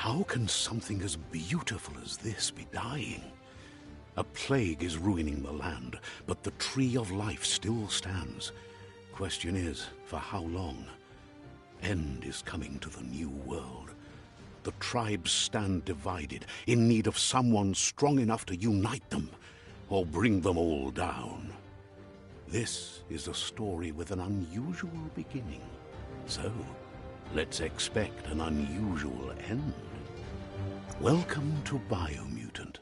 How can something as beautiful as this be dying? A plague is ruining the land, but the tree of life still stands. Question is, for how long? End is coming to the new world. The tribes stand divided, in need of someone strong enough to unite them, or bring them all down. This is a story with an unusual beginning. So, let's expect an unusual end. Welcome to Biomutant.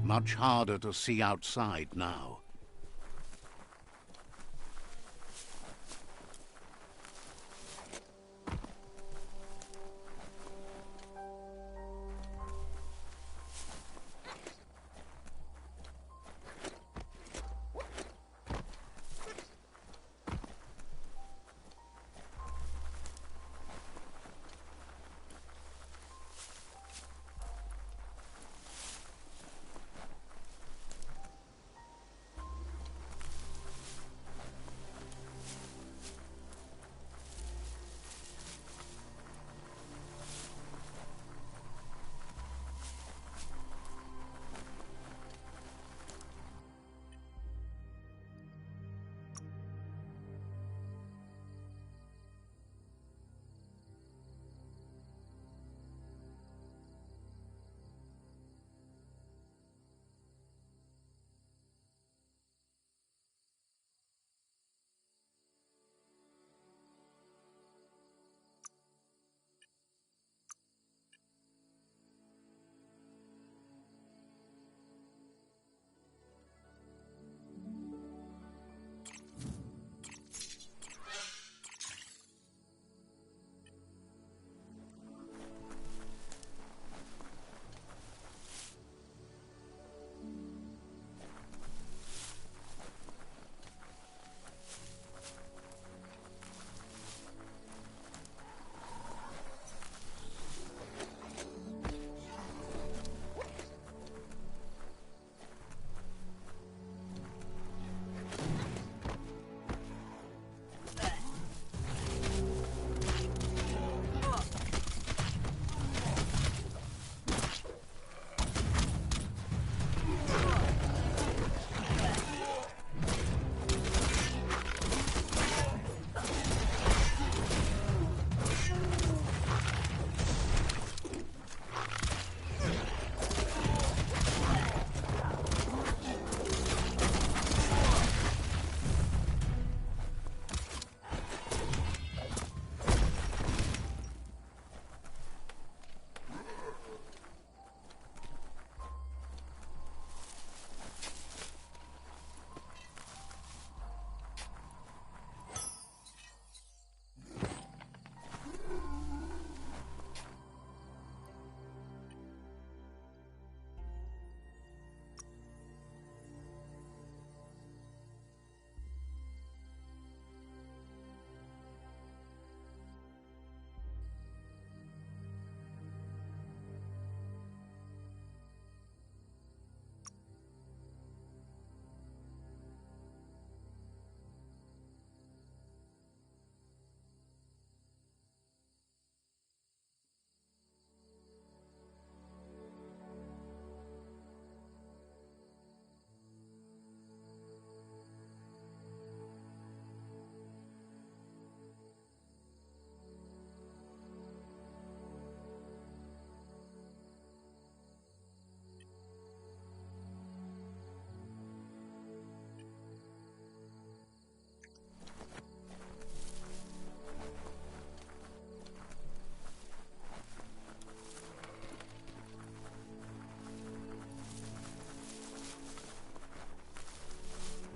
Much harder to see outside now.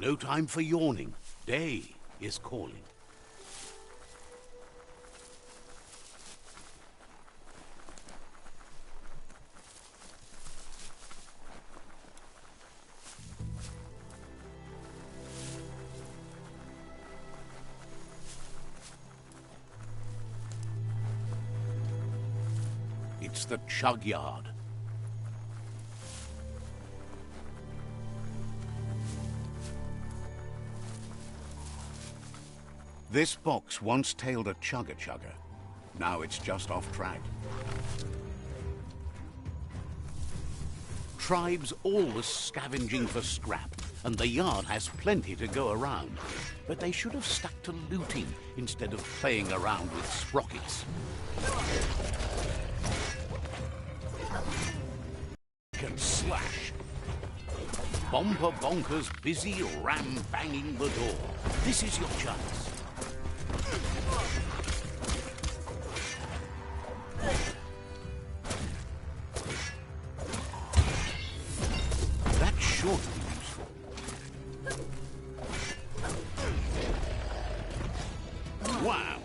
No time for yawning. Day is calling. It's the chug yard. This box once tailed a chugger-chugger. Now it's just off track. Tribes always scavenging for scrap, and the yard has plenty to go around. But they should have stuck to looting instead of playing around with sprockets. And slash. Bomber bonkers busy ram-banging the door. This is your chance. That's sure to be useful. Wow!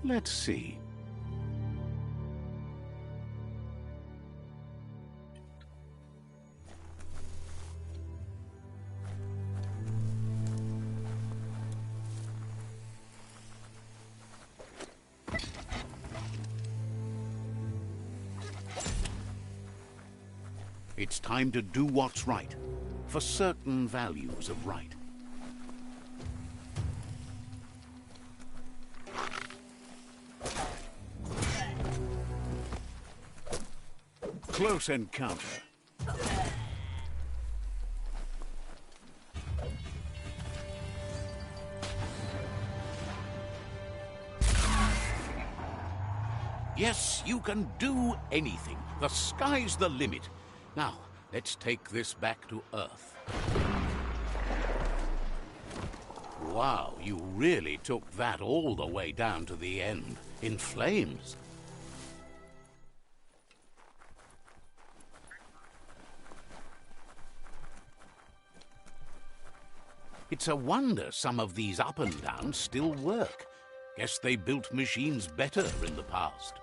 Let's see. It's time to do what's right, for certain values of right. Close encounter. Yes, you can do anything. The sky's the limit. Now, let's take this back to Earth. Wow, you really took that all the way down to the end, in flames. It's a wonder some of these up and downs still work. Guess they built machines better in the past.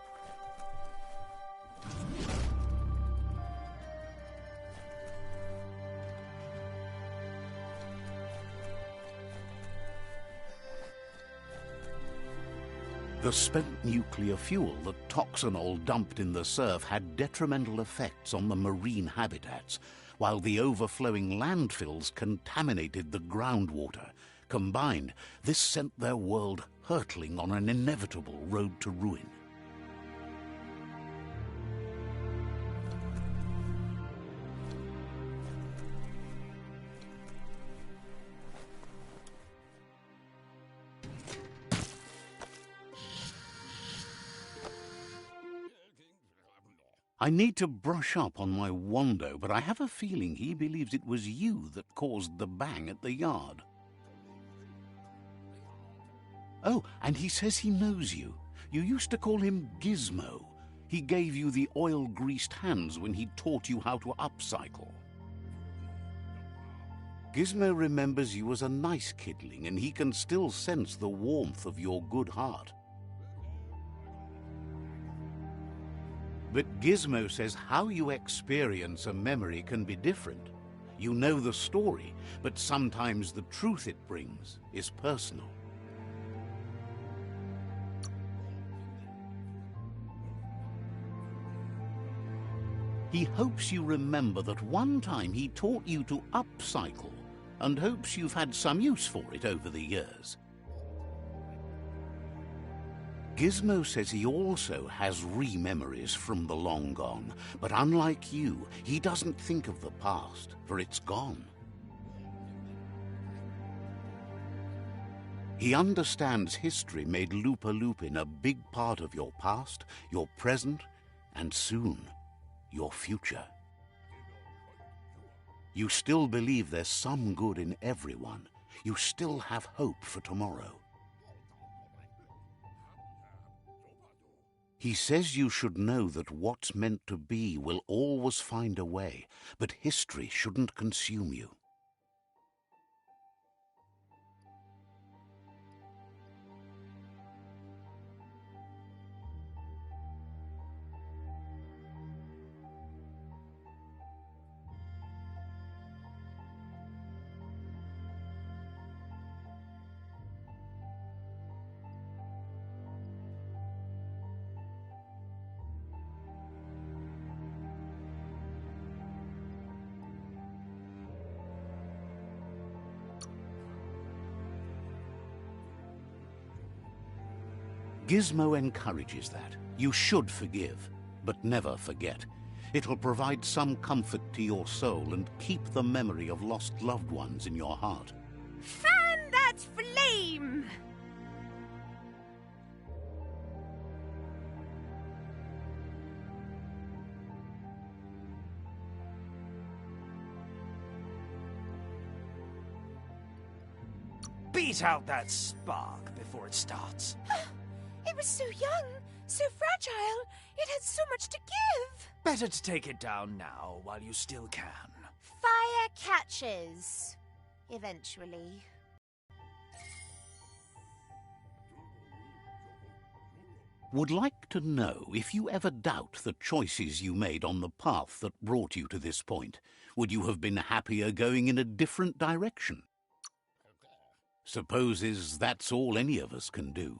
The spent nuclear fuel that Toxanol dumped in the surf had detrimental effects on the marine habitats, while the overflowing landfills contaminated the groundwater. Combined, this sent their world hurtling on an inevitable road to ruin. I need to brush up on my Wando, but I have a feeling he believes it was you that caused the bang at the yard. Oh, and he says he knows you. You used to call him Gizmo. He gave you the oil-greased hands when he taught you how to upcycle. Gizmo remembers you as a nice kidling, and he can still sense the warmth of your good heart. But Gizmo says how you experience a memory can be different. You know the story, but sometimes the truth it brings is personal. He hopes you remember that one time he taught you to upcycle, and hopes you've had some use for it over the years. Gizmo says he also has re-memories from the long gone, but unlike you, he doesn't think of the past, for it's gone. He understands history made Loopalupin a big part of your past, your present, and soon, your future. You still believe there's some good in everyone. You still have hope for tomorrow. He says you should know that what's meant to be will always find a way, but history shouldn't consume you. Gizmo encourages that. You should forgive, but never forget. It'll provide some comfort to your soul and keep the memory of lost loved ones in your heart. Fan that flame! Beat out that spark before it starts. It was so young, so fragile. It had so much to give. Better to take it down now while you still can. Fire catches. Eventually. Would like to know if you ever doubt the choices you made on the path that brought you to this point. Would you have been happier going in a different direction? Supposes that's all any of us can do.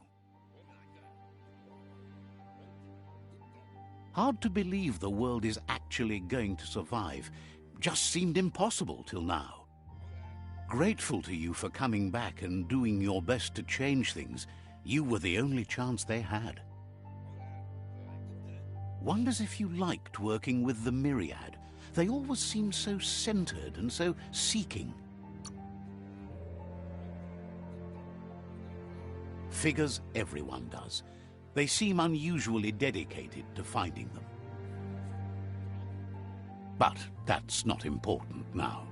Hard to believe the world is actually going to survive. Just seemed impossible till now. Grateful to you for coming back and doing your best to change things. You were the only chance they had. Wonders if you liked working with the Myriad. They always seem so centered and so seeking. Figures everyone does. They seem unusually dedicated to finding them. But that's not important now.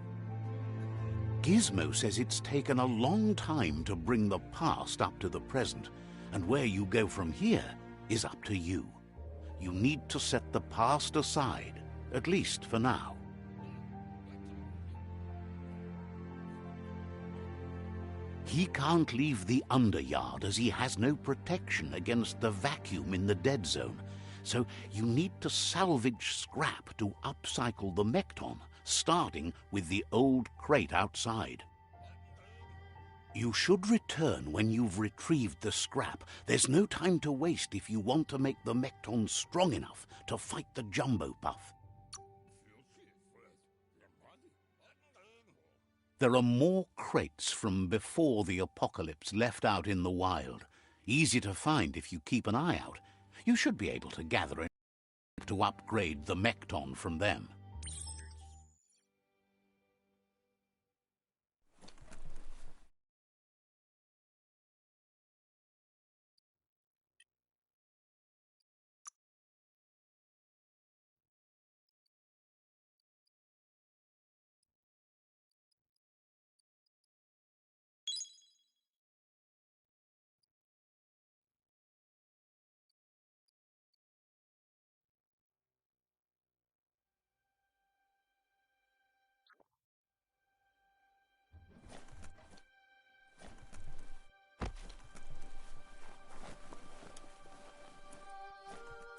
Gizmo says it's taken a long time to bring the past up to the present, and where you go from here is up to you. You need to set the past aside, at least for now. He can't leave the Underyard as he has no protection against the vacuum in the dead zone, so you need to salvage scrap to upcycle the Mekton, starting with the old crate outside. You should return when you've retrieved the scrap. There's no time to waste if you want to make the Mekton strong enough to fight the Jumbo Puff. There are more crates from before the apocalypse left out in the wild. Easy to find if you keep an eye out. You should be able to gather enough to upgrade the Mekton from them.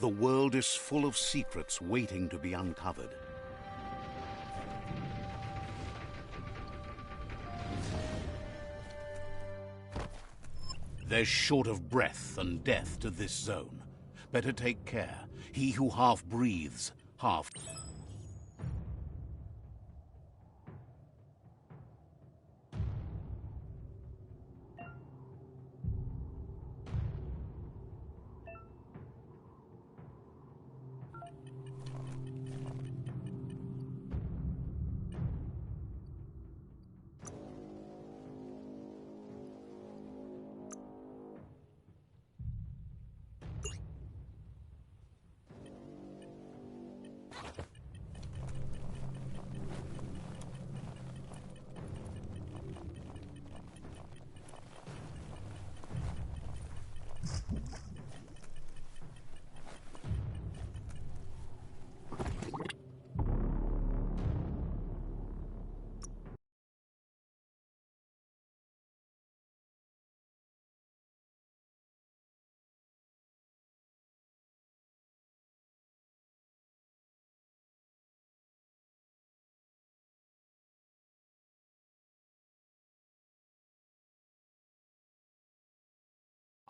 The world is full of secrets waiting to be uncovered. There's short of breath and death to this zone. Better take care. He who half breathes, half...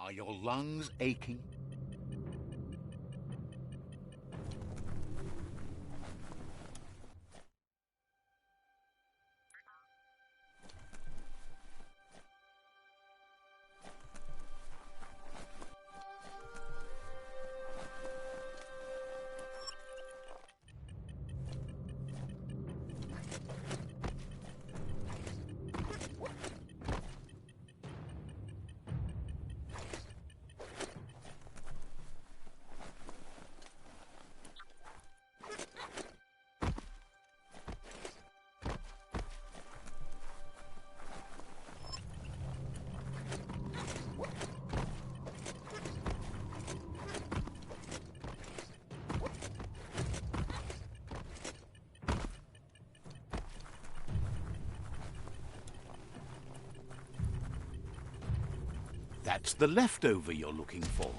Are your lungs aching? That's the leftover you're looking for.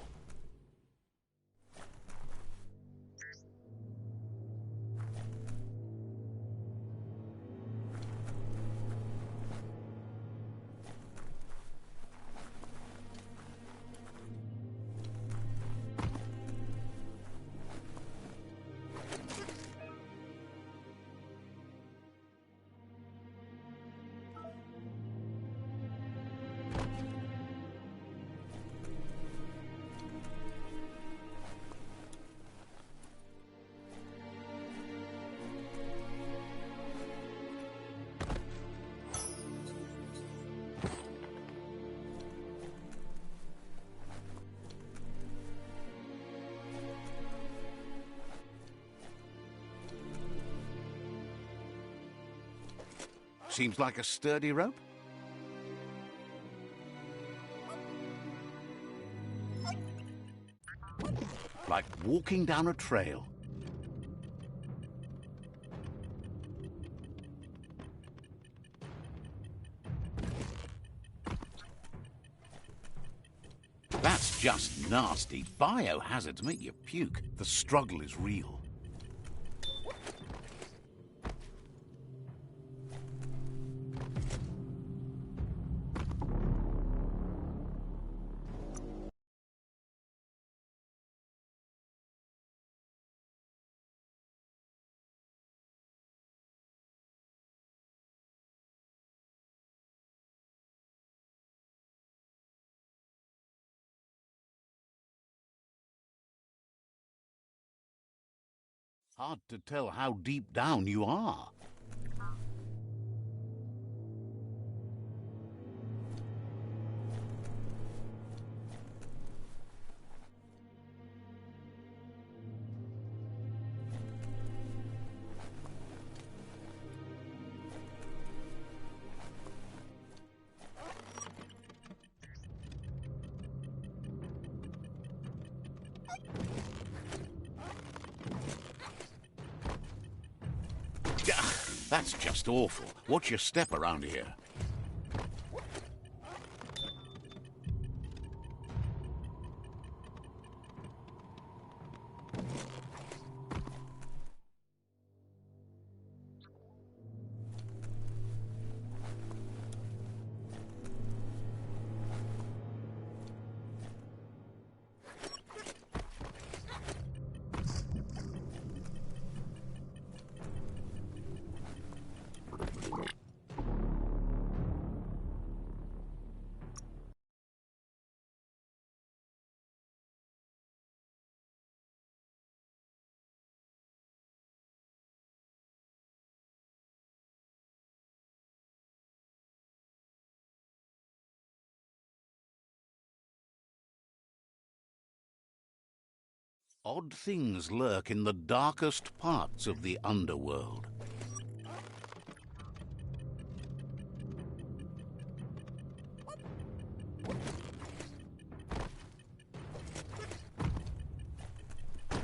Seems like a sturdy rope. Like walking down a trail. That's just nasty. Biohazards make you puke. The struggle is real. Hard to tell how deep down you are. That's just awful. Watch your step around here. Odd things lurk in the darkest parts of the underworld.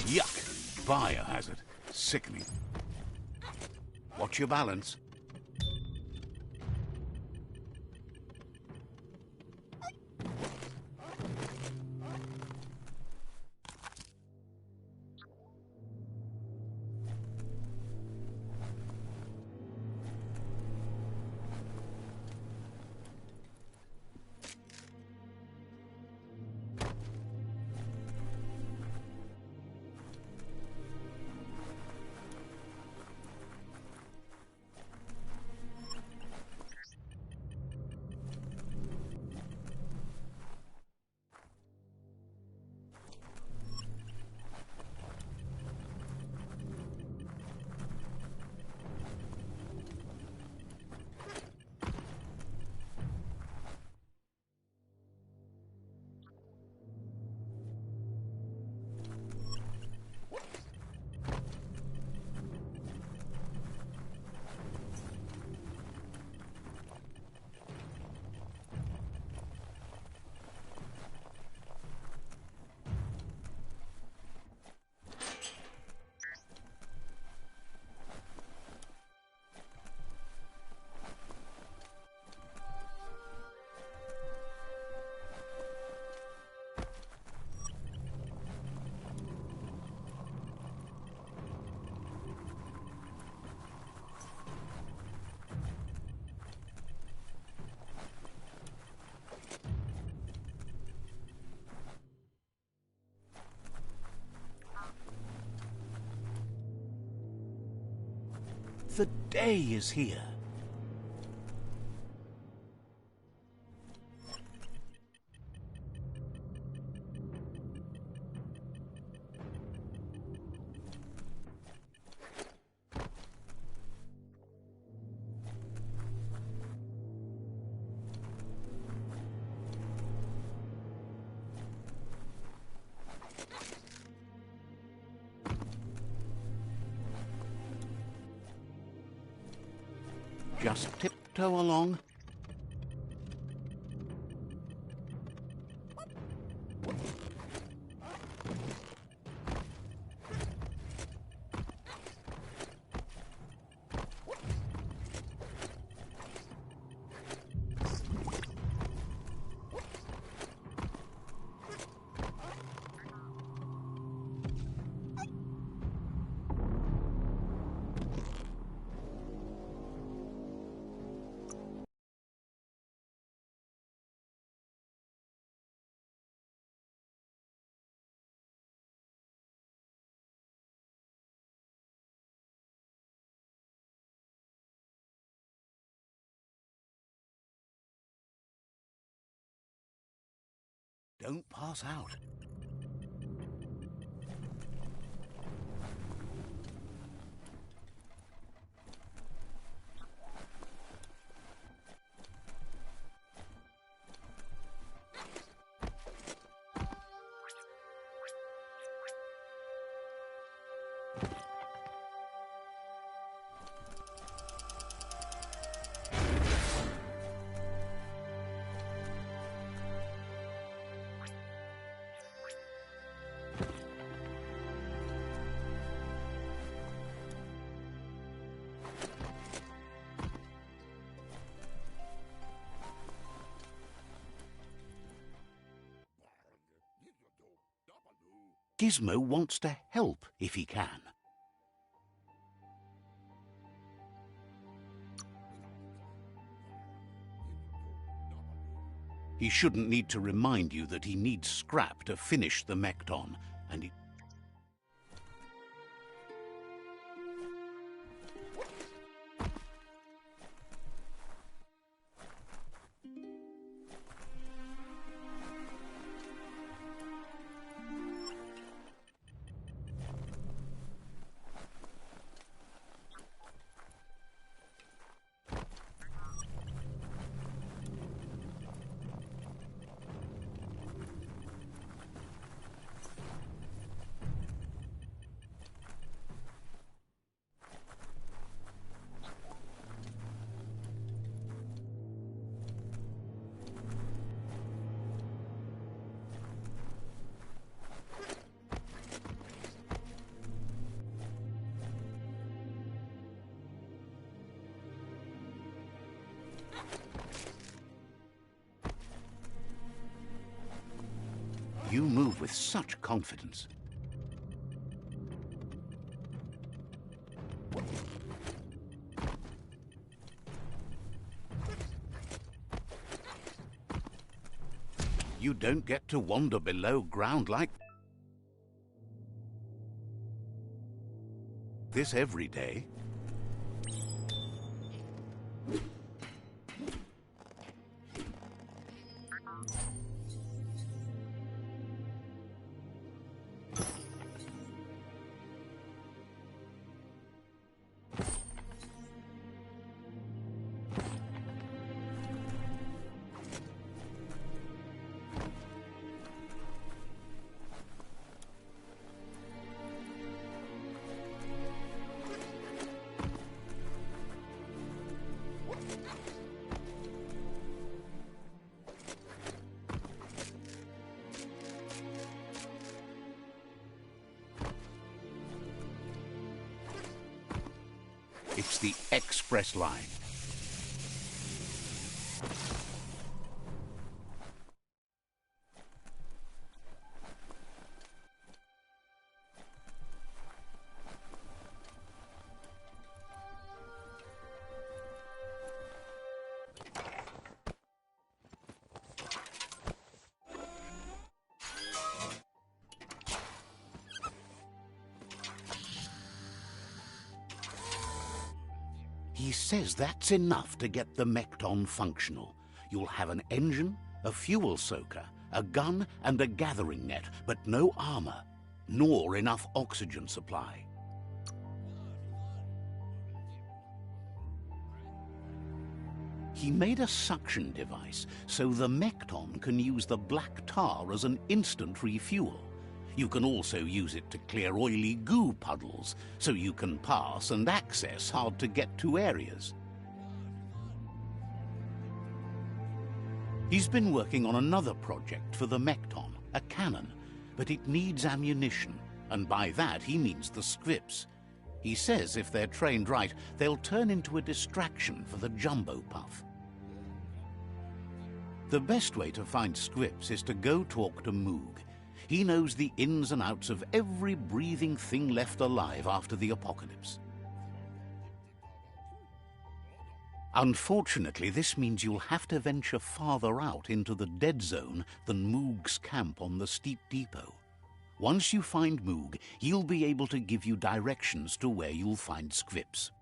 Yuck! Biohazard. Sickening. Watch your balance. The day is here. Just tiptoe along. Don't pass out. Gizmo wants to help if he can. He shouldn't need to remind you that he needs scrap to finish the Mekton, and he... You move with such confidence. You don't get to wander below ground like this every day. It's the express line. He says that's enough to get the Mekton functional. You'll have an engine, a fuel soaker, a gun, and a gathering net, but no armor, nor enough oxygen supply. He made a suction device so the Mekton can use the black tar as an instant refuel. You can also use it to clear oily goo puddles, so you can pass and access hard-to-get-to areas. He's been working on another project for the Mekton, a cannon, but it needs ammunition, and by that he means the scripts. He says if they're trained right, they'll turn into a distraction for the jumbo puff. The best way to find scripts is to go talk to Moog. He knows the ins and outs of every breathing thing left alive after the apocalypse. Unfortunately, this means you'll have to venture farther out into the dead zone than Moog's camp on the steep depot. Once you find Moog, he'll be able to give you directions to where you'll find scripts.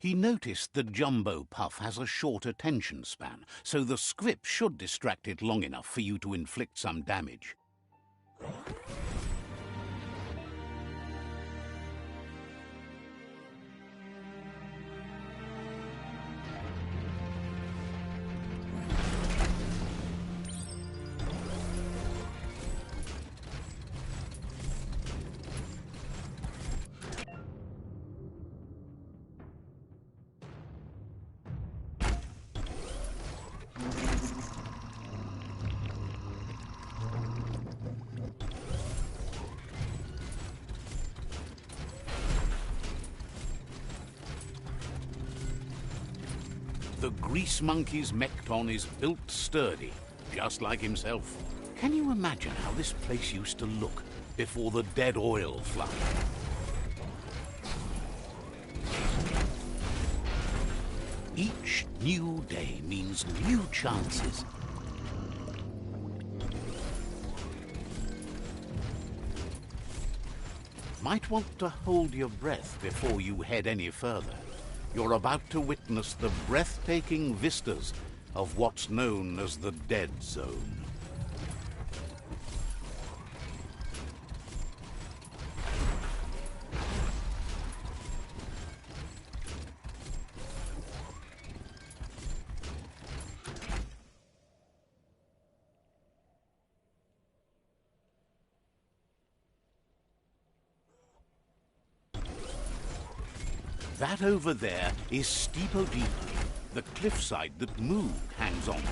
He noticed the jumbo puff has a short attention span, so the script should distract it long enough for you to inflict some damage. The Grease Monkey's Mekton is built sturdy, just like himself. Can you imagine how this place used to look before the dead oil flood? Each new day means new chances. Might want to hold your breath before you head any further. You're about to witness the breathtaking vistas of what's known as the Dead Zone. That over there is Steepo Deepo, the cliffside that Moog hangs on to.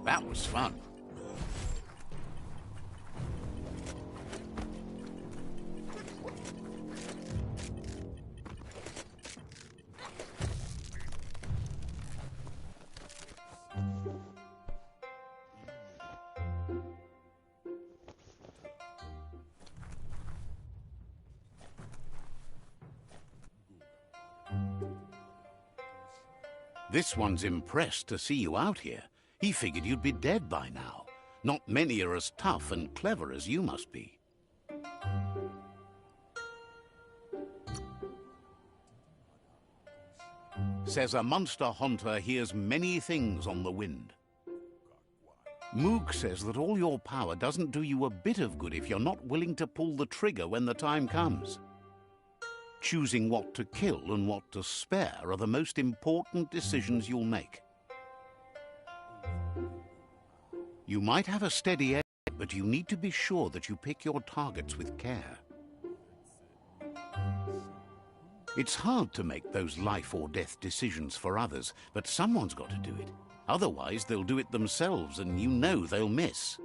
That was fun. This one's impressed to see you out here. He figured you'd be dead by now. Not many are as tough and clever as you must be. Says a monster hunter hears many things on the wind. Moog says that all your power doesn't do you a bit of good if you're not willing to pull the trigger when the time comes. Choosing what to kill and what to spare are the most important decisions you'll make. You might have a steady aim, but you need to be sure that you pick your targets with care. It's hard to make those life or death decisions for others, but someone's got to do it. Otherwise, they'll do it themselves, and you know they'll miss.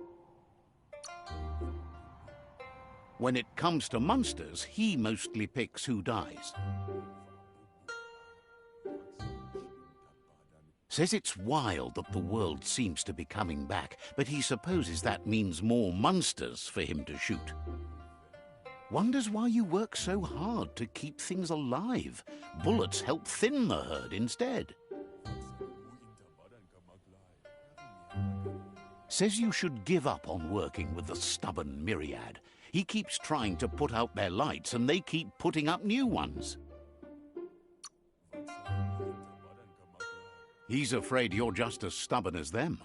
When it comes to monsters, he mostly picks who dies. Says it's wild that the world seems to be coming back, but he supposes that means more monsters for him to shoot. Wonders why you work so hard to keep things alive. Bullets help thin the herd instead. Says you should give up on working with the stubborn myriad. He keeps trying to put out their lights and they keep putting up new ones. He's afraid you're just as stubborn as them.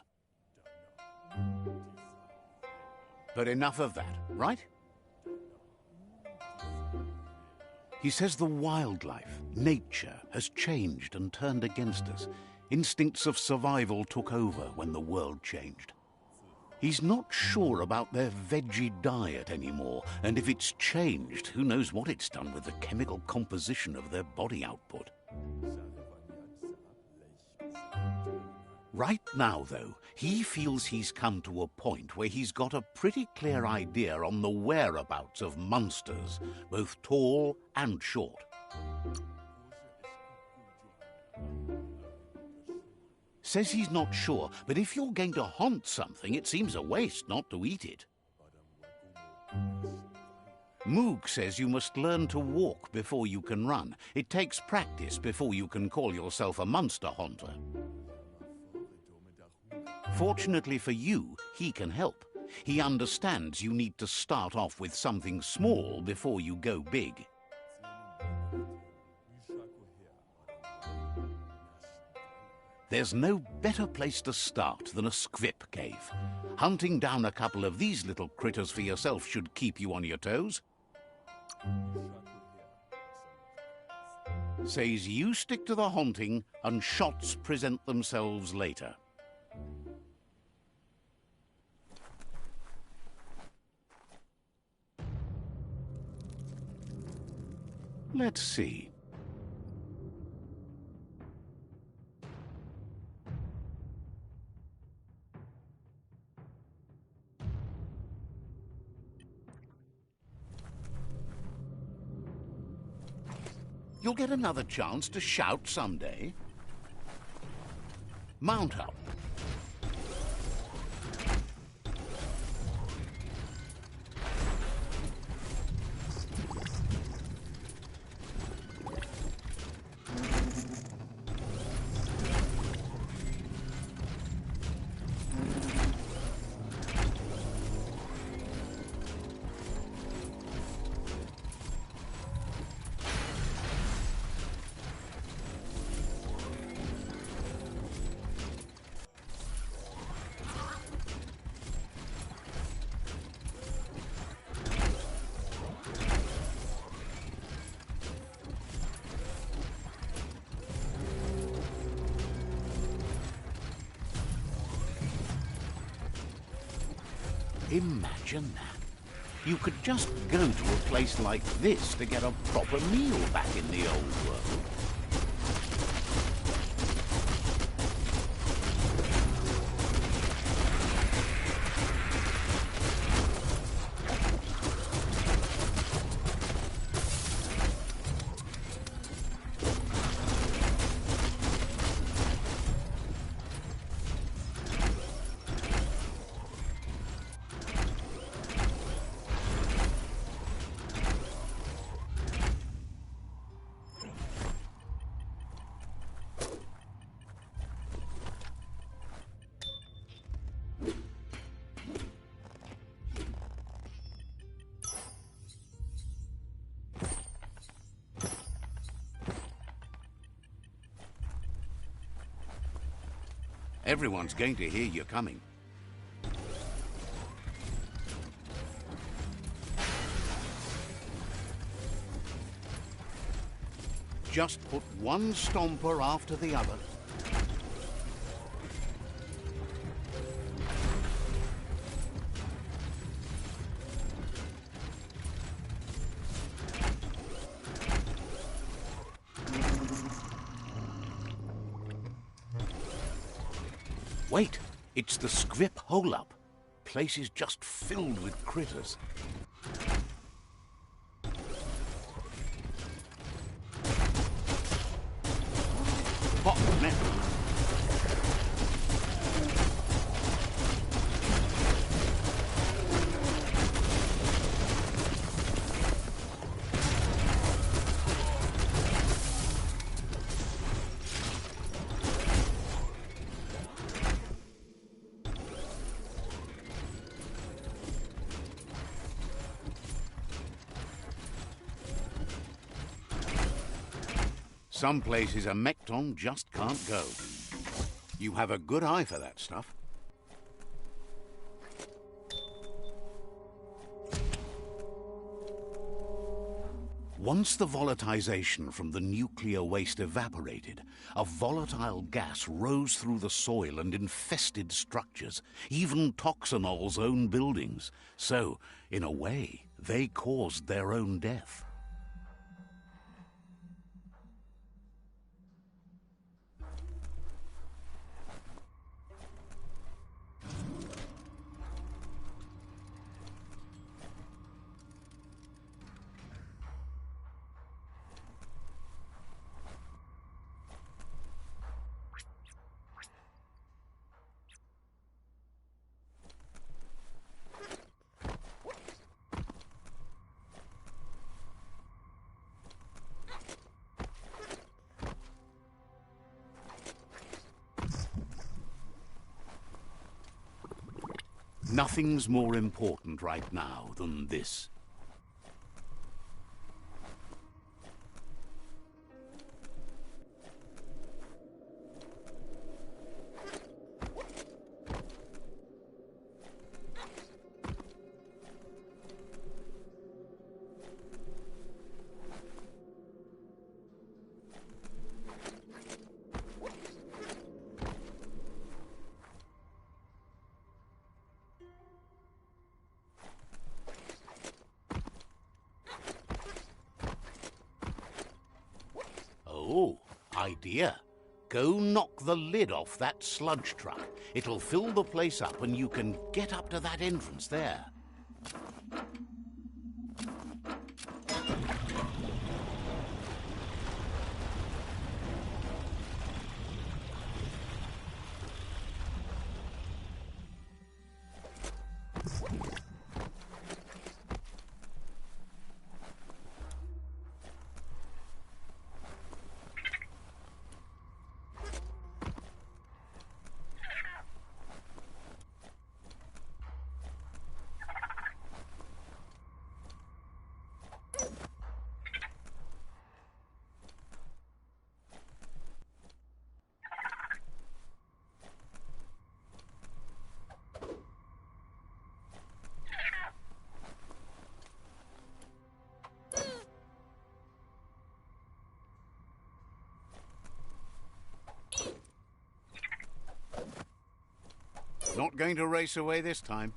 But enough of that, right? He says the wildlife, nature, has changed and turned against us. Instincts of survival took over when the world changed. He's not sure about their veggie diet anymore, and if it's changed, who knows what it's done with the chemical composition of their body output. Right now, though, he feels he's come to a point where he's got a pretty clear idea on the whereabouts of monsters, both tall and short. Says he's not sure, but if you're going to hunt something, it seems a waste not to eat it. Moog says you must learn to walk before you can run. It takes practice before you can call yourself a monster hunter. Fortunately for you, he can help. He understands you need to start off with something small before you go big. There's no better place to start than a squip cave. Hunting down a couple of these little critters for yourself should keep you on your toes. Says you stick to the hunting and shots present themselves later. Let's see. You'll get another chance to shout someday. Mount up. Imagine that. You could just go to a place like this to get a proper meal back in the old world. Everyone's going to hear you coming. Just put one stomper after the other. Wait, it's the scrip hole-up. Place is just filled with critters. Hot metal. Some places a Mekton just can't go. You have a good eye for that stuff. Once the volatilization from the nuclear waste evaporated, a volatile gas rose through the soil and infested structures, even Toxanol's own buildings. So, in a way, they caused their own death. Nothing's more important right now than this. Oh, idea. Go knock the lid off that sludge truck. It'll fill the place up and you can get up to that entrance there. Not going to race away this time.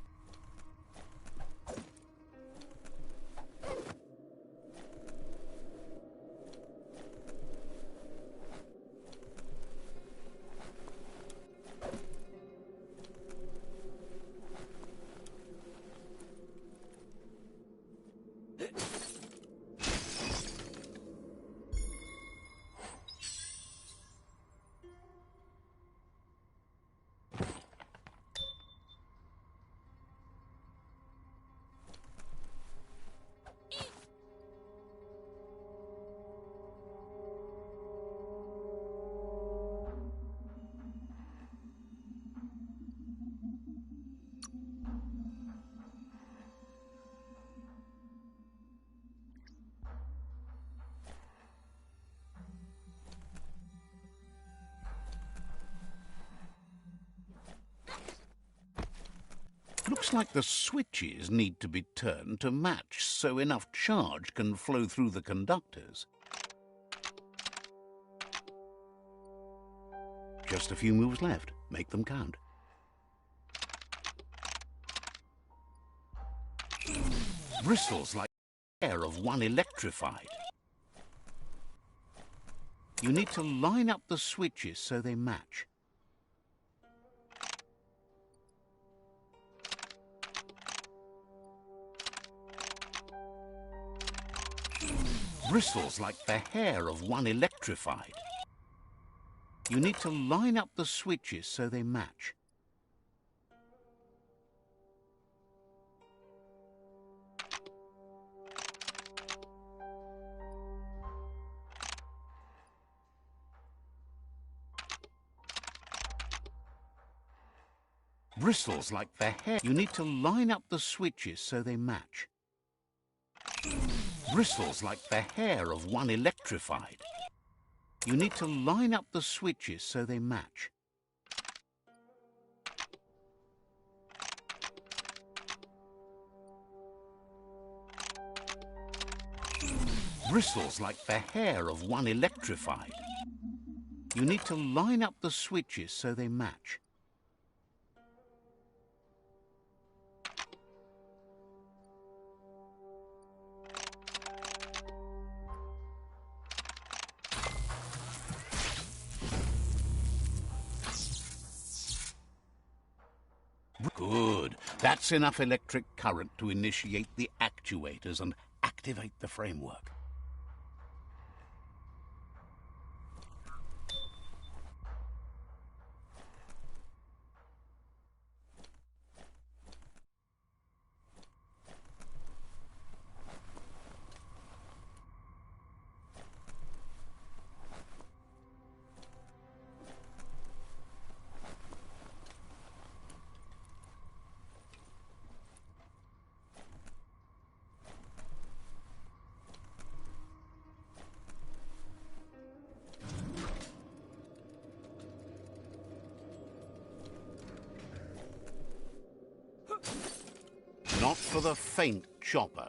Looks like the switches need to be turned to match so enough charge can flow through the conductors. Just a few moves left. Make them count. Bristles like the hair of one electrified. You need to line up the switches so they match. Bristles like the hair of one electrified. You need to line up the switches so they match. Bristles like the hair. You need to line up the switches so they match. Bristles like the hair of one electrified. You need to line up the switches so they match. Bristles like the hair of one electrified. You need to line up the switches so they match. Good. That's enough electric current to initiate the actuators and activate the framework. Not for the faint, Chopper.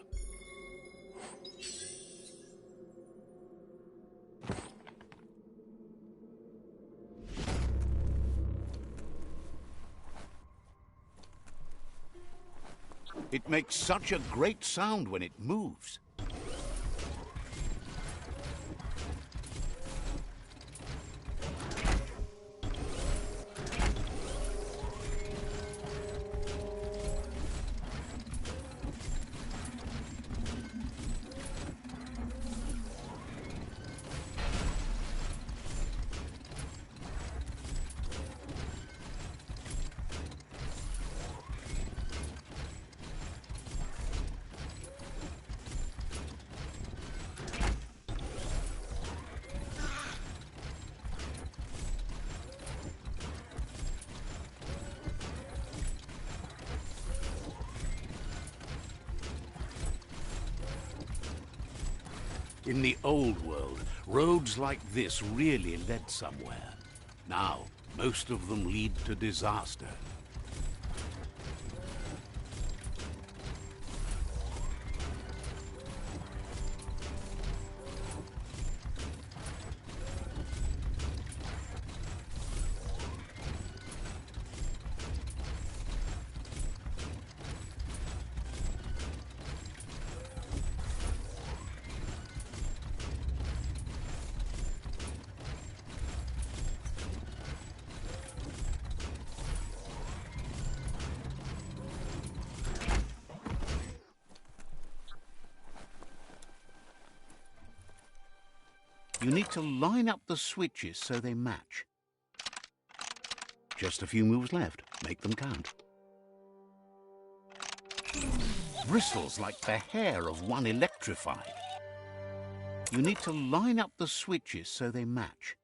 It makes such a great sound when it moves. In the old world, roads like this really led somewhere. Now, most of them lead to disaster. You need to line up the switches so they match. Just a few moves left. Make them count. Bristles like the hair of one electrified. You need to line up the switches so they match.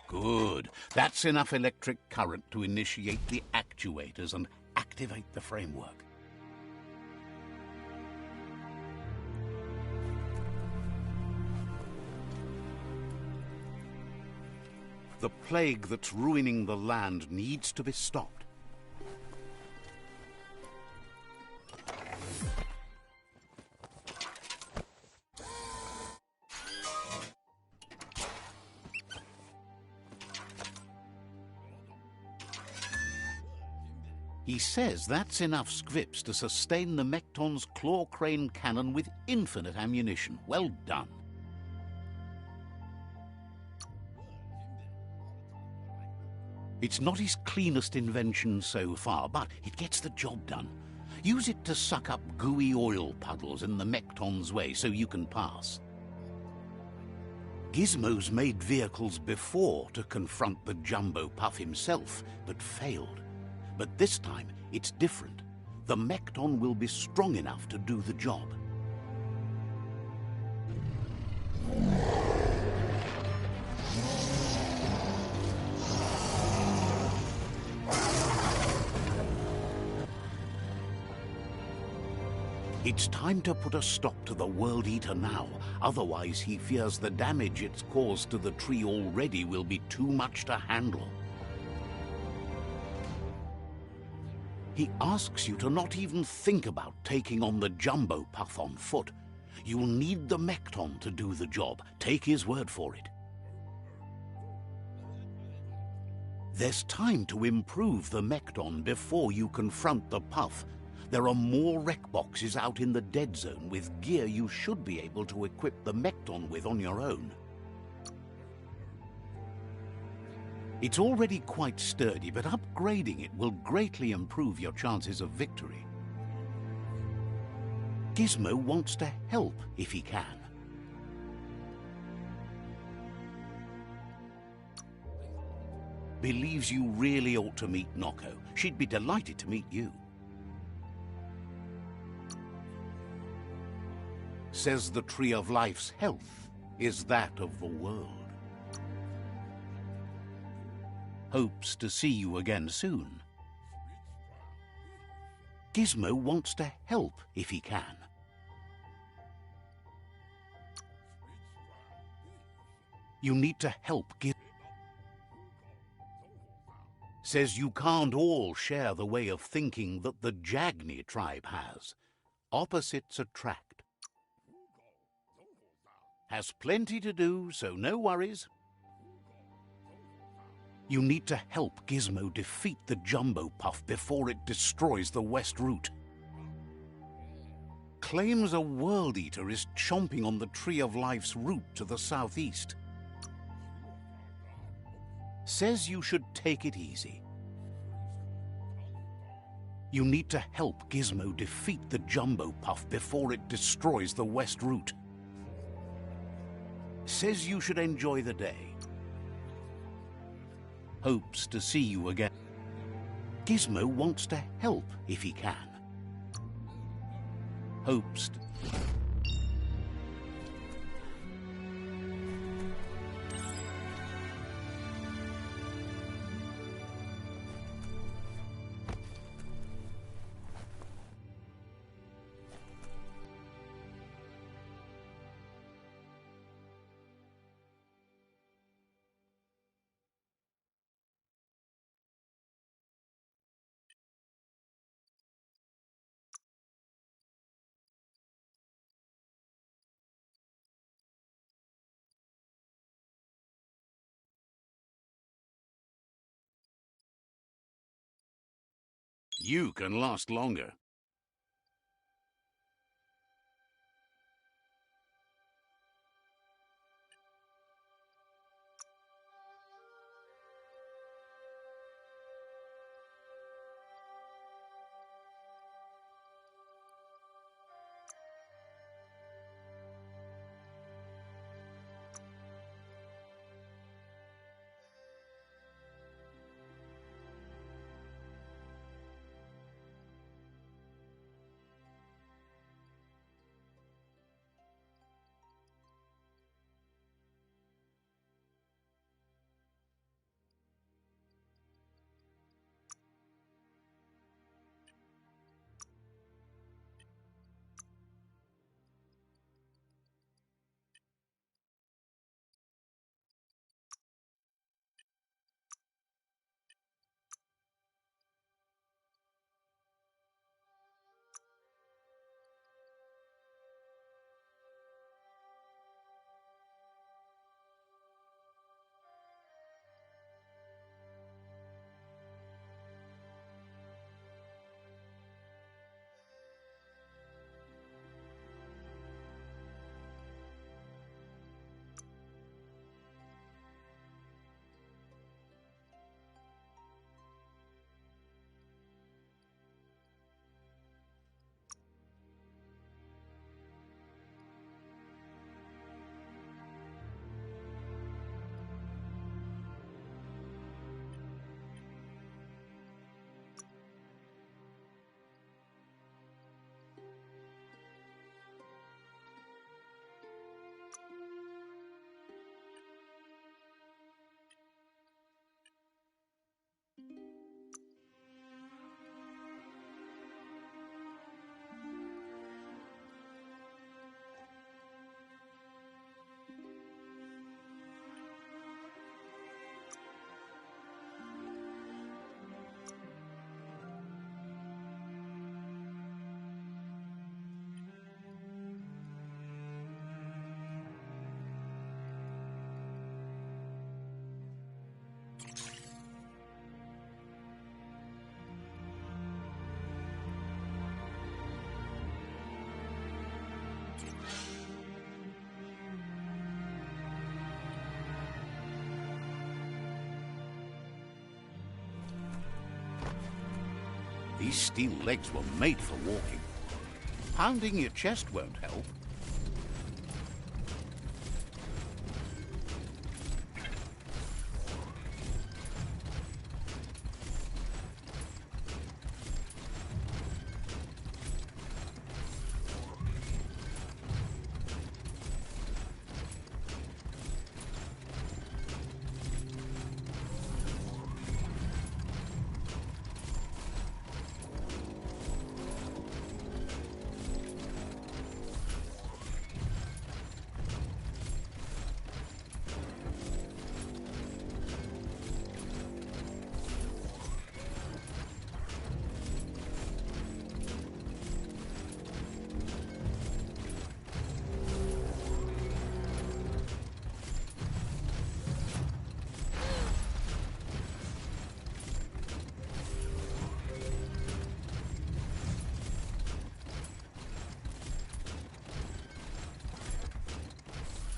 Good. That's enough electric current to initiate the actuators and activate the framework. The plague that's ruining the land needs to be stopped. He says that's enough scrips to sustain the Mekton's claw crane cannon with infinite ammunition. Well done. It's not his cleanest invention so far, but it gets the job done. Use it to suck up gooey oil puddles in the Mekton's way so you can pass. Gizmo's made vehicles before to confront the Jumbo Puff himself, but failed. But this time, it's different. The Mekton will be strong enough to do the job. It's time to put a stop to the World Eater now. Otherwise, he fears the damage it's caused to the tree already will be too much to handle. He asks you to not even think about taking on the Jumbo Puff on foot. You'll need the Mekton to do the job. Take his word for it. There's time to improve the Mekton before you confront the Puff. There are more wreck boxes out in the dead zone with gear you should be able to equip the Mekton with on your own. It's already quite sturdy, but upgrading it will greatly improve your chances of victory. Gizmo wants to help if he can. Believes you really ought to meet Noko. She'd be delighted to meet you. Says the Tree of Life's health is that of the world. Hopes to see you again soon. Gizmo wants to help if he can. You need to help Gizmo. Says you can't all share the way of thinking that the Jagni tribe has. Opposites attract. Has plenty to do, so no worries. You need to help Gizmo defeat the Jumbo Puff before it destroys the West Route. Claims a World Eater is chomping on the Tree of Life's route to the southeast. Says you should take it easy. You need to help Gizmo defeat the Jumbo Puff before it destroys the West Route. Says you should enjoy the day. Hopes to see you again. Gizmo wants to help if he can. Hopes to... You can last longer. These steel legs were made for walking. Pounding your chest won't help.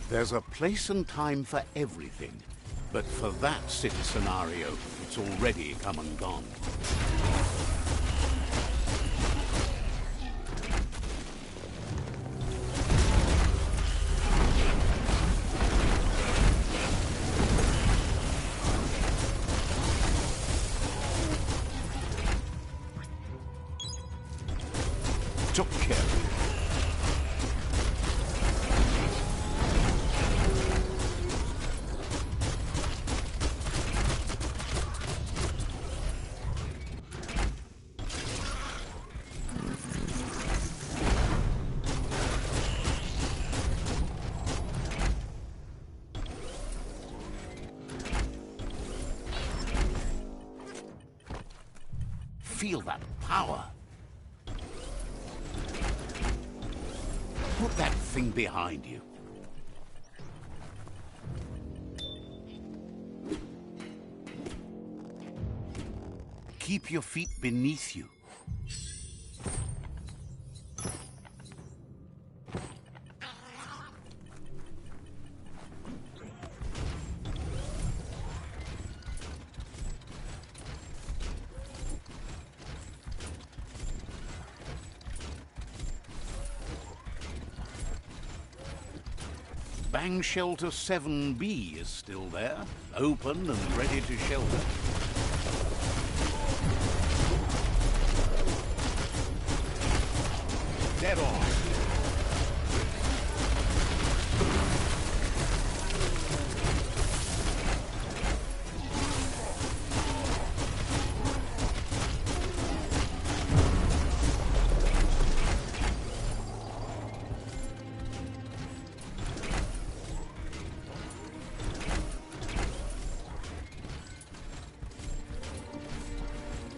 There's a place and time for everything. But for that city scenario, it's already come and gone. Took care of you. Feel that power. Put that thing behind you. Keep your feet beneath you. Bang Shelter 7B is still there, open and ready to shelter. Dead on.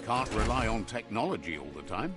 Can't rely on technology all the time.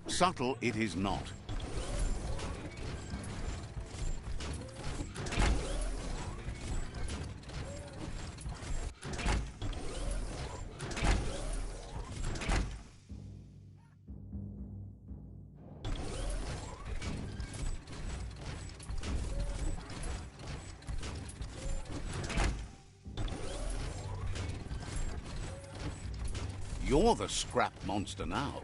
Subtle it is not. You're the scrap monster now.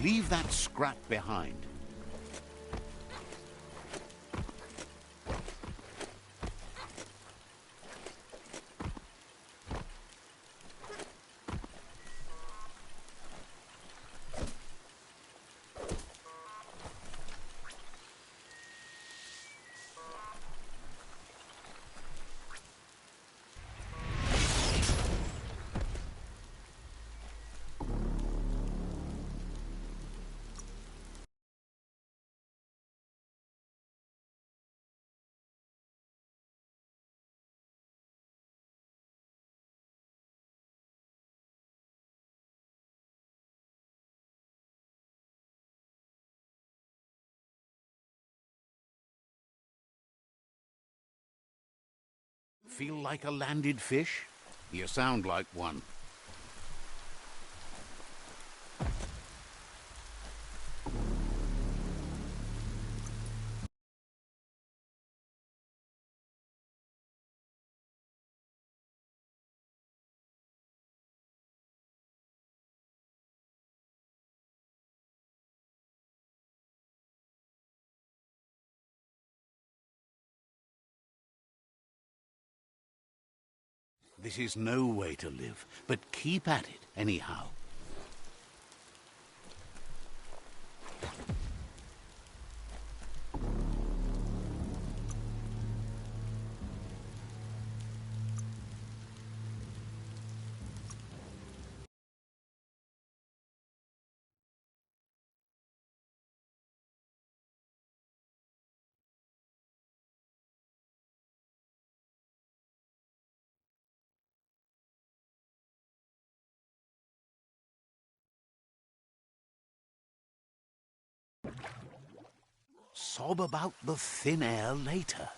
Leave that scrap behind. Feel like a landed fish? You sound like one. This is no way to live, but keep at it anyhow. Sob about the thin air later.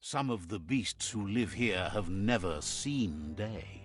Some of the beasts who live here have never seen day.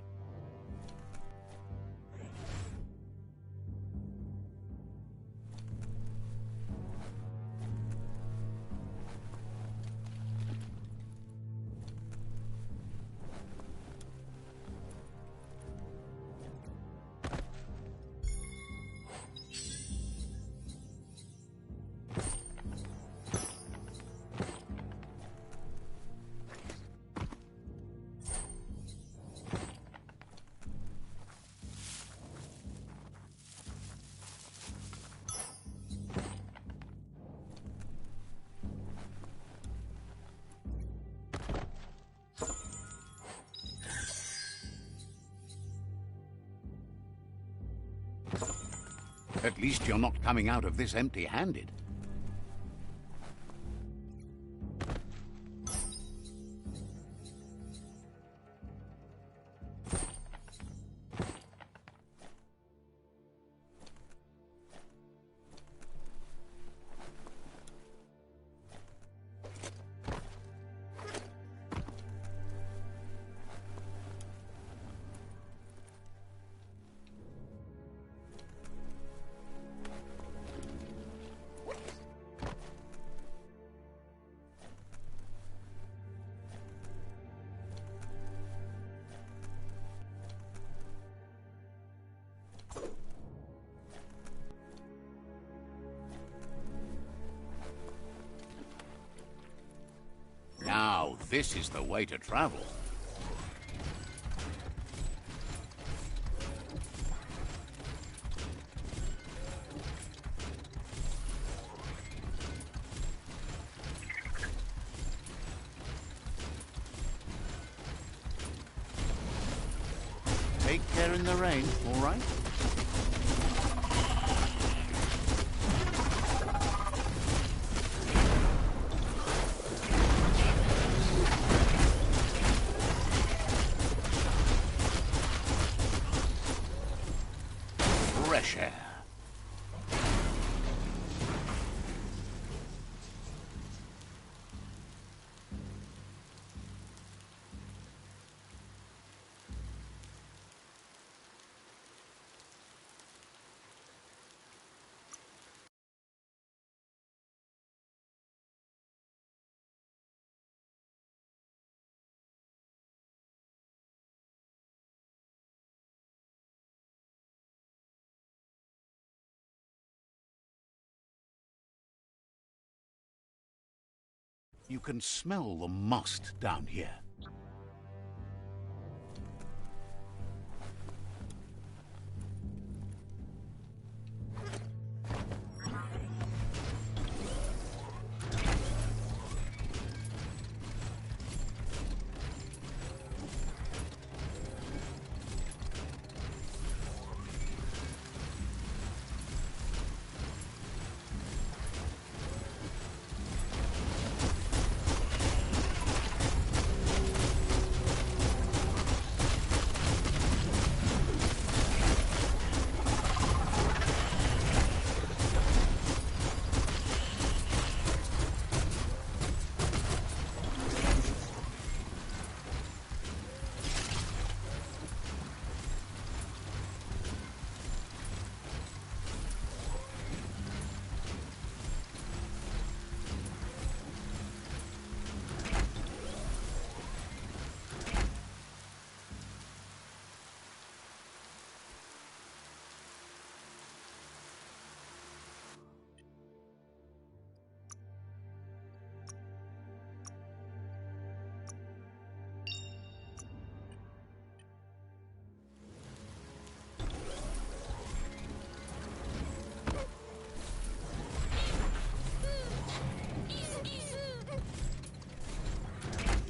At least you're not coming out of this empty-handed. Now, this is the way to travel. Take care in the rain, all right? fresh air. You can smell the must down here.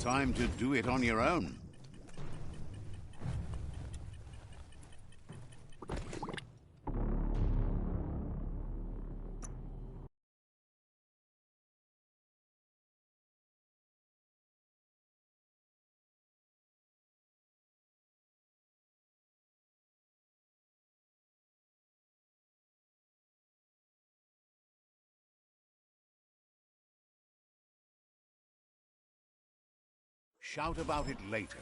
Time to do it on your own. Shout about it later.